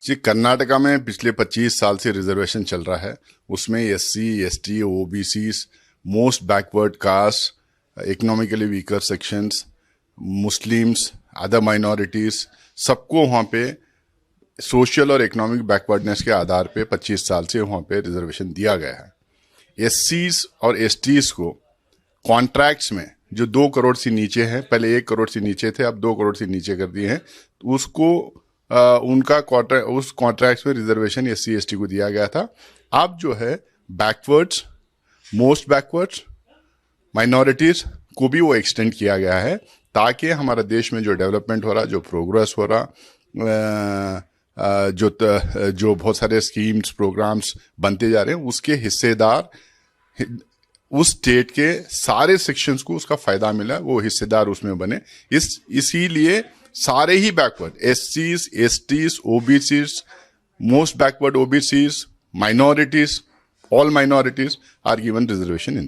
जी, कर्नाटका में पिछले 25 साल से रिजर्वेशन चल रहा है। उसमें SC, ST, OBC, most backward caste, economically weaker sections, Muslims, other minorities, सबको वहाँ पे सोशल और इकोनॉमिक बैकवर्डनेस के आधार पे 25 साल से वहाँ पे रिजर्वेशन दिया गया है। एससीज और एसटीज को कॉन्ट्रैक्ट्स में जो 2 करोड़ से नीचे हैं, पहले 1 करोड़ से नीचे थे, अब 2 करोड़ से नीचे कर दिए हैं, तो उसको उनका उस कॉन्ट्रैक्ट्स में रिजर्वेशन एससी एसटी को दिया गया था। अब जो है बैकवर्ड्स, मोस्ट बैकवर्ड्स, माइनॉरिटीज को भी वो एक्सटेंड किया गया है, ताकि हमारा देश में जो डेवलपमेंट हो रहा, जो प्रोग्रेस हो रहा, जो बहुत सारे स्कीम्स प्रोग्राम्स बनते जा रहे हैं, उसके हिस्सेदार उस स्टेट के सारे सेक्शंस को उसका फायदा मिला, वो हिस्सेदार उसमें बने। इसीलिए सारे ही बैकवर्ड एससीज, STs, OBCs, most backward OBCs, minorities, all minorities are given reservation in this.